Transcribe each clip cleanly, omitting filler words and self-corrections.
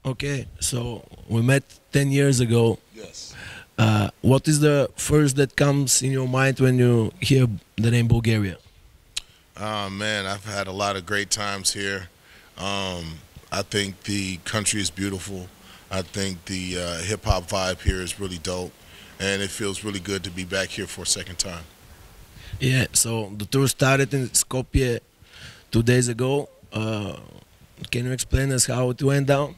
Okay, so we met 10 years ago. Yes. What is the first that comes in your mind when you hear the name Bulgaria? Man, I've had a lot of great times here. I think the country is beautiful. I think the hip hop vibe here is really dope, and it feels really good to be back here for a second time. Yeah, so the tour started in Skopje 2 days ago. Can you explain us how it went down?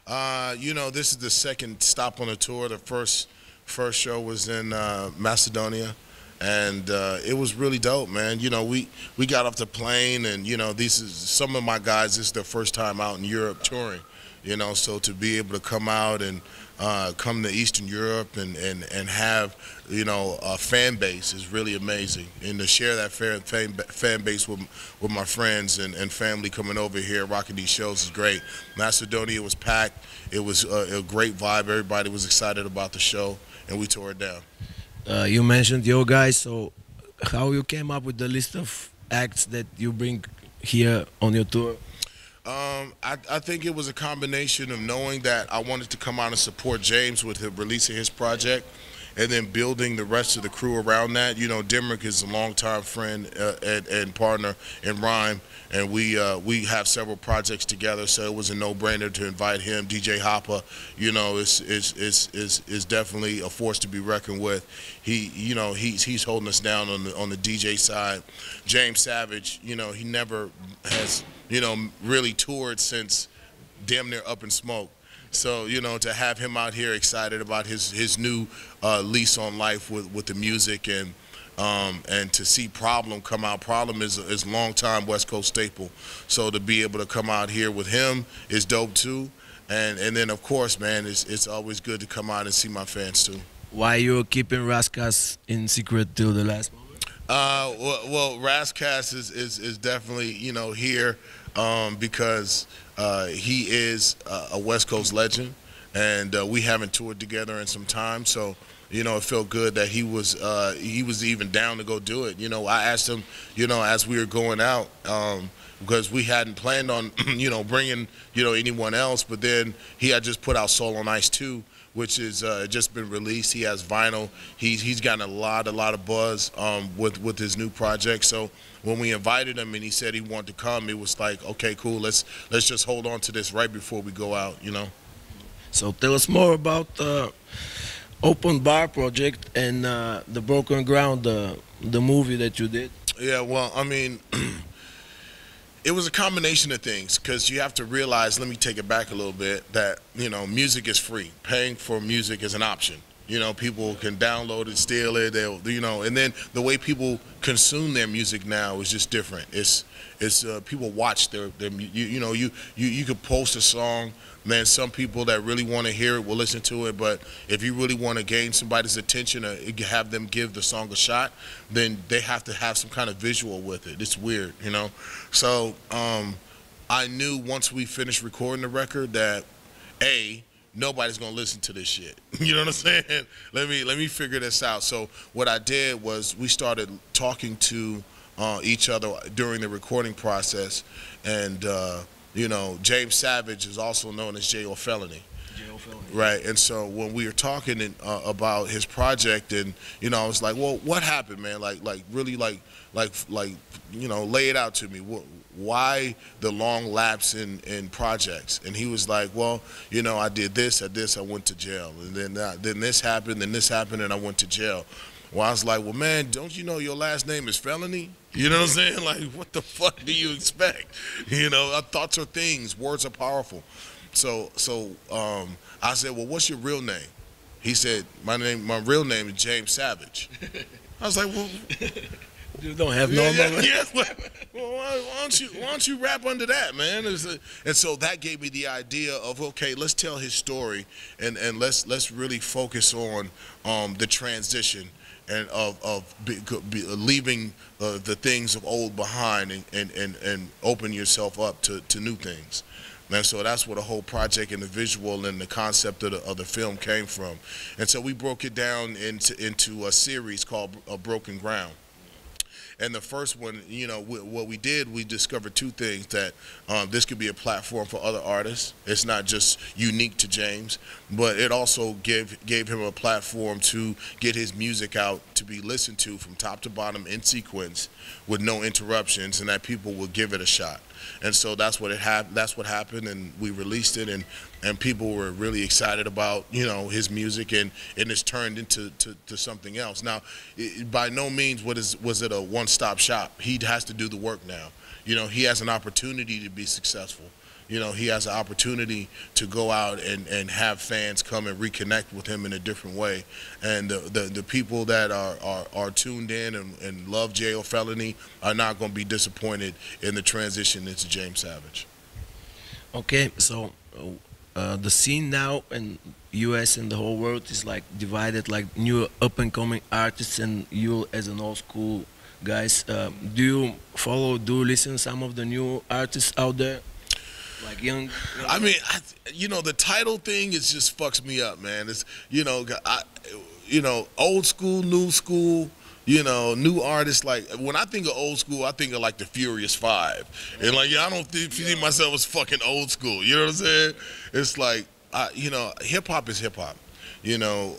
This is the second stop on the tour. The first show was in Macedonia, and it was really dope, man. We got off the plane, and these is some of my guys. This is their first time out in Europe touring. So to be able to come out and come to Eastern Europe and have a fan base is really amazing, and to share that fan base with my friends and family coming over here rocking these shows is great. Macedonia was packed. It was a great vibe. Everybody was excited about the show, and we tore it down. You mentioned your guys, so how you came up with the list of acts that you bring here on your tour? I think it was a combination of knowing that I wanted to come out and support James with the release of his project, and then building the rest of the crew around that. Dimrick is a longtime friend and partner in Rhyme, and we have several projects together, so it was a no-brainer to invite him. DJ Hopper, is definitely a force to be reckoned with. He's holding us down on the DJ side. James Savage, he never has really toured since damn near Up in Smoke. So to have him out here excited about his new lease on life with the music, and to see Problem come out. Problem is a long time West Coast staple. So to be able to come out here with him is dope too. And then of course, man, it's always good to come out and see my fans too. Why you keeping Raskas in secret till the last moment? Well, Rascas is definitely here because he is a West Coast legend, and we haven't toured together in some time. So it felt good that he was even down to go do it. I asked him, as we were going out, because we hadn't planned on bringing anyone else, but then he had just put out Soul on Ice 2, which is just been released. He has vinyl. He's gotten a lot of buzz with his new project. So when we invited him and he said he wanted to come, it was like, okay, cool. Let's just hold on to this right before we go out. So tell us more about Open Bar Project and the Broken Ground, the movie that you did. Yeah, well, I mean, it was a combination of things, because you have to realize, let me take it back a little bit, that music is free. Paying for music is an option. People can download it, steal it, and then the way people consume their music now is just different. It's people watch their you could post a song, man. Some people that really want to hear it will listen to it, but if you really want to gain somebody's attention or have them give the song a shot, then they have to have some kind of visual with it. It's weird, So I knew once we finished recording the record that nobody's gonna listen to this shit. You know what I'm saying? Let me figure this out. So what I did was we started talking to each other during the recording process, and James Savage is also known as J.O. Felony. Right, and so when we were talking about his project, and I was like, well, what happened, man? Really, lay it out to me. Why the long lapse in projects? And he was like, well, I did this, I went to jail, and then this happened, and I went to jail. Well, I was like, well, man, don't you know your last name is Felony? You know what I'm saying? Like, what the fuck do you expect? Our thoughts are things, words are powerful. So I said, well, what's your real name? He said, my real name is James Savage. I was like, well, You don't have no yeah, yeah. Well, why don't you rap under that, man? And so that gave me the idea of, okay, let's tell his story, and let's really focus on the transition and of leaving the things of old behind, and open yourself up to new things. And so that's where the whole project and the visual and the concept of the film came from. And so we broke it down into a series called Broken Ground. And the first one, you know, what we did, we discovered two things: that this could be a platform for other artists. It's not just unique to James, but it also gave him a platform to get his music out to be listened to from top to bottom in sequence with no interruptions, and that people would give it a shot. And so that's what happened, and we released it, and people were really excited about, you know, his music, and it's turned into something else. Now, by no means was it a one-stop shop. He has to do the work now. You know, he has an opportunity to be successful. You know, he has an opportunity to go out and have fans come and reconnect with him in a different way. And the people that are tuned in and love J.O. Felony are not going to be disappointed in the transition into James Savage. Okay, so the scene now in U.S. and the whole world is like divided, like new up-and-coming artists and you as an old school guys. Do you listen to some of the new artists out there? Like young. I mean, you know, the title thing is just fucks me up, man. It's, you know, old school, new school, you know, new artists. Like, when I think of old school, I think of like the Furious Five, and like, I don't see myself as fucking old school. You know what I'm saying? It's like, you know, hip hop is hip hop. You know.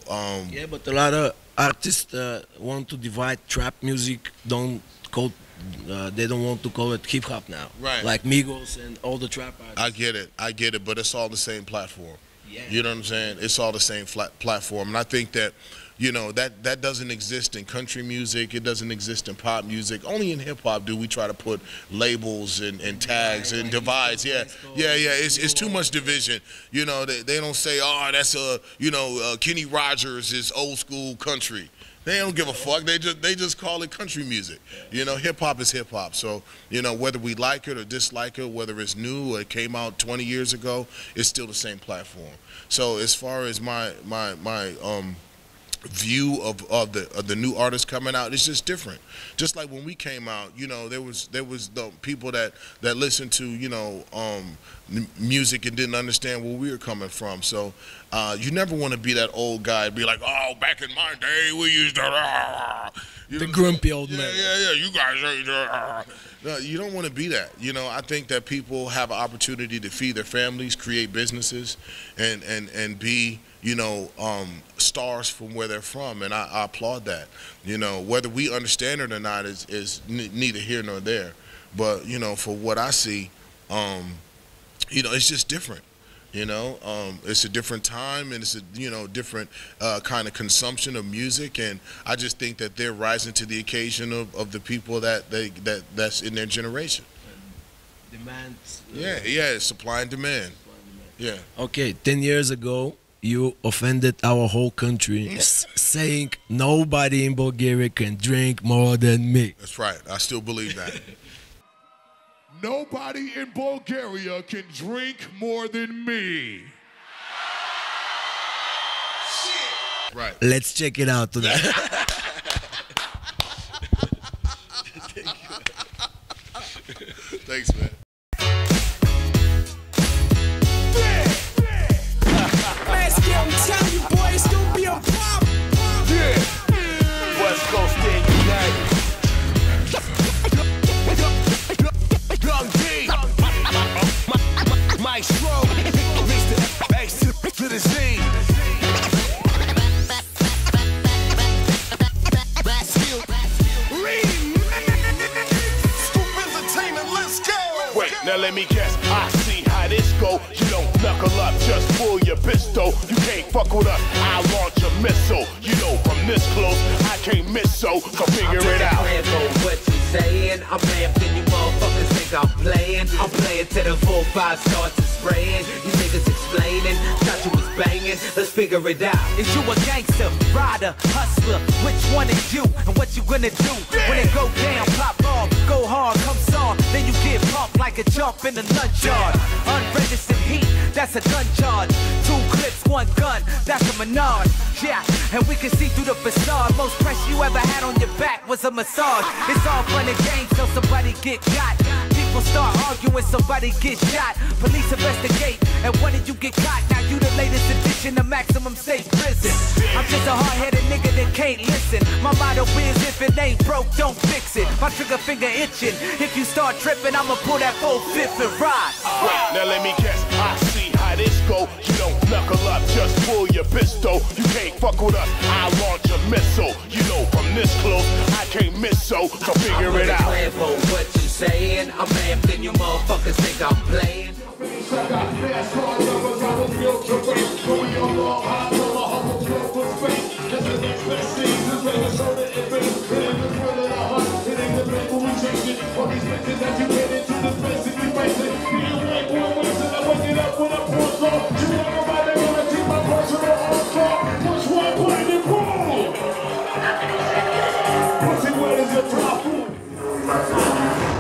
Yeah, but a lot of artists want to divide trap music. They don't want to call it hip hop now. Right. Like Migos and all the trap artists. I get it, but it's all the same platform. Yeah. You know what I'm saying? It's all the same platform, and I think that, you know, that doesn't exist in country music. It doesn't exist in pop music. Only in hip hop do we try to put labels and tags and divides. Yeah. It's too much division. You know, they don't say, oh, that's Kenny Rogers is old school country. They don't give a fuck. They just call it country music. You know, hip hop is hip hop. So, you know, whether we like it or dislike it, whether it's new or it came out 20 years ago, it's still the same platform. So as far as my view of the new artists coming out, it's just different. Just like when we came out, you know, there was the people that listened to, you know, music and didn't understand where we were coming from. So you never want to be that old guy and be like, oh, back in my day we used to the grumpy old man. Yeah, you guys no, you don't want to be that. You know, I think that people have an opportunity to feed their families, create businesses, and be, you know, stars from where they're from, and I applaud that. You know, whether we understand it or not is neither here nor there. But, you know, for what I see, you know, it's just different. You know, it's a different time, and it's a, you know, different kind of consumption of music, and I just think that they're rising to the occasion of the people that's in their generation. Demand. Yeah, supply and demand. Yeah. Okay, 10 years ago, you offended our whole country, saying nobody in Bulgaria can drink more than me. That's right. I still believe that. Nobody in Bulgaria can drink more than me. Shit. Right. Let's check it out today. Thanks, man. I'm telling you, boy, it's gonna be a pop. Yeah. West Coast stay united. Young D. Maestro. Mr. X to the Z. Scoop Entertainment, let's go. Wait, now let me guess. I see how this go. You don't knuckle up, just pull your pistol. You can't fuck with us, I launch a missile. You know from this close, I can't miss, so figure it out. What you saying? I'm lamping, you motherfuckers think I'm playing. I'm playing till the 4-5 starts to spraying. You niggas explaining, thought you was banging. Let's figure it out. Is you a gangster, rider, hustler? Which one is you? And what you gonna do when it go down? Pop off, go hard, come soft. Then you get pumped like a jump in the lunch yard. Unregistered heat, that's a gun charge. 2 clips, 1 gun, that's a menage. Yeah, and we can see through the facade. Most pressure you ever had on your back was a massage. It's all fun and games till somebody get got. People gon' start arguing, somebody get shot. Police investigate, and one of you get caught. Now you the latest addition to maximum state prison. I'm just a hard-headed nigga that can't listen. My motto is, if it ain't broke, don't fix it. My trigger finger itching. If you start tripping, I'ma pull that 4/5 and ride. Wait, now let me guess. I see how this go. You don't knuckle up, just pull your pistol. You can't fuck with us, I launch a missile. You know from this close, I can't miss so figure it out. What you saying? I'm amped and you motherfuckers think I'm playing.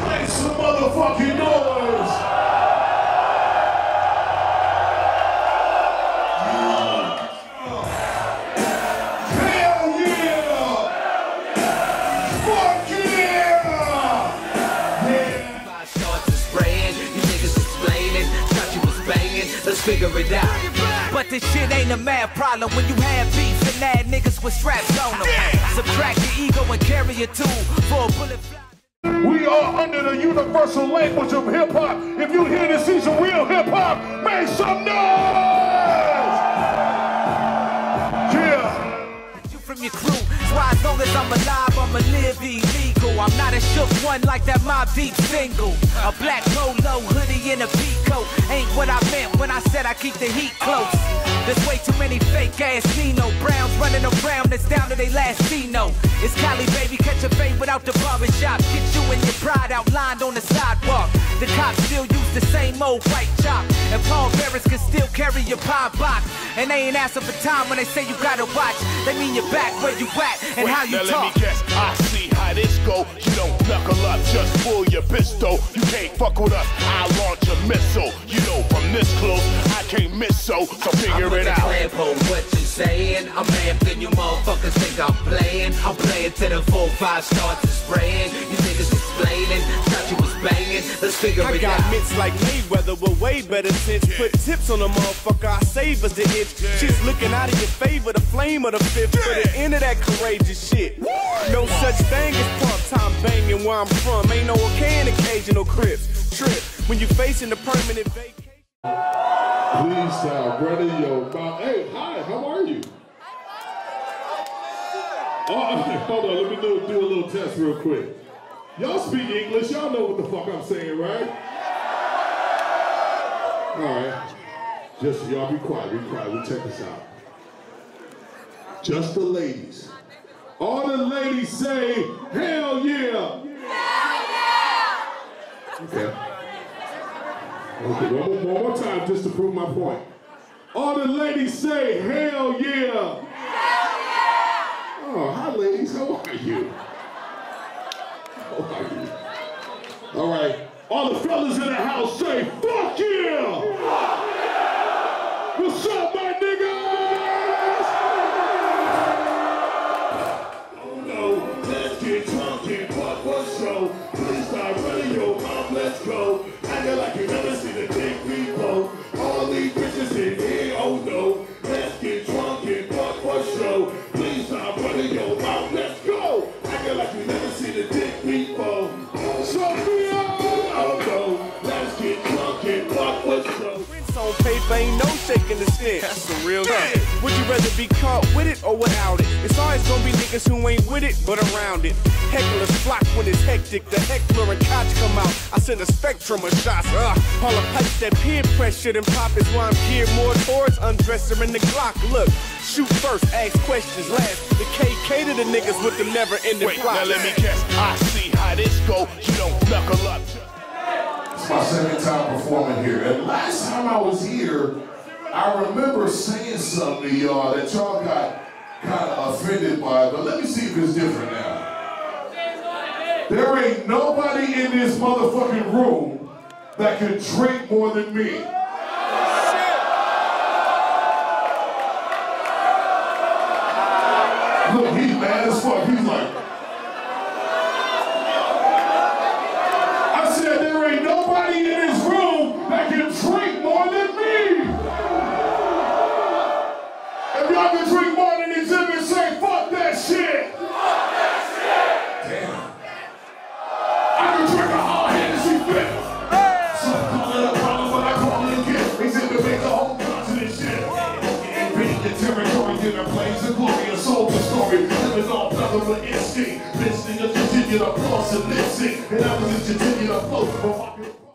Make some motherfucking noise! Hell yeah! Fuck yeah! Five starts to spraying, you niggas explaining. Thought you was banging, let's figure it out. But this shit ain't a mad problem when you have beef and mad niggas with straps on them. Subtract your ego and carry a tool for a bullet fly. We are under the universal language of hip-hop. If you hear to see some real hip-hop, make some noise! Yeah! You from your crew, so as long as I'm alive, I'ma live illegal. I'm not a shook one like that Mobb Deep single. A black polo hoodie and a peacoat ain't what I meant when I said I keep the heat close. There's way too many fake ass Nino Browns running around that's down to they last Tino. It's Cali, baby, catch a fade without the barbershop. Get you and your pride outlined on the sidewalk. The cops still use the same old white chop. And Paul Bearers can still carry your pine box. And they ain't asking for time when they say you gotta watch. They mean you're back where you at and how you now talk. Let me guess, I see how this go. You don't knuckle up, just pull your pistol. You can't fuck with us, I launch a missile. You know from this close, I can't miss so figure it out. What you saying? I'm amped and you motherfuckers think I'm playing. I'm playing to the 4-5 starts to spraying. You niggas explaining, thought you was banging. Let's figure it out. I got mitts like Mayweather with way better sense. Put tips on the motherfucker, I save us the itch. Shit's looking out of your favor, the flame of the fifth. For the end of that courageous shit. No such thing as part-time banging where I'm from. Ain't no okay and occasional crips. Trip when you facing the permanent vacation. Please stop, brother, yo. Hey, hi, how are you? Oh, hold on, let me do a little test real quick. Y'all speak English, y'all know what the fuck I'm saying, right? All right, just y'all be quiet, we'll check this out. Just the ladies. All the ladies say, hell yeah! Hell yeah! Okay. Okay, one more time just to prove my point. All the ladies say, hell yeah! Hell yeah! Oh, hi ladies, how are you? How are you? All right, all the fellas in the house say, fuck yeah! Fuck yeah! What's up, my niggas? Oh no, let's get drunk and fuck what's show. Please start running your mouth, let's go. Acting like you never see the dick we blow. All these bitches in here, oh no. Let's get drunk and fuck for show. Please stop running your mouth, let's go. Acting like you never see the dick we blow. Sophia, oh no. Let's get drunk and fuck for show. On paper, ain't no shaking the stick. That's the real shit. Would you rather be caught with it or without it? It's always gonna be niggas who ain't with it, but around it. Hecklers flock when it's hectic. The heckler and couch come out. I send a spectrum of shots. All the pipes that peer pressure and pop is why I'm geared more towards undresser and the Glock. Look, shoot first, ask questions last. The KK to the niggas with the never-ending plot. Now let me guess, I see how this go. You don't knuckle up. It's my second time performing here. And last time I was here, I remember saying something to y'all that y'all got kind of offended by, but let me see if it's different now. There ain't nobody in this motherfucking room that can drink more than me. Look, he's mad as fuck. He's like, I said there ain't no in a blaze of glory, a soldier story, living off nothing but instinct. Bitch niggas continue to floss and lip sync, and others continue to float.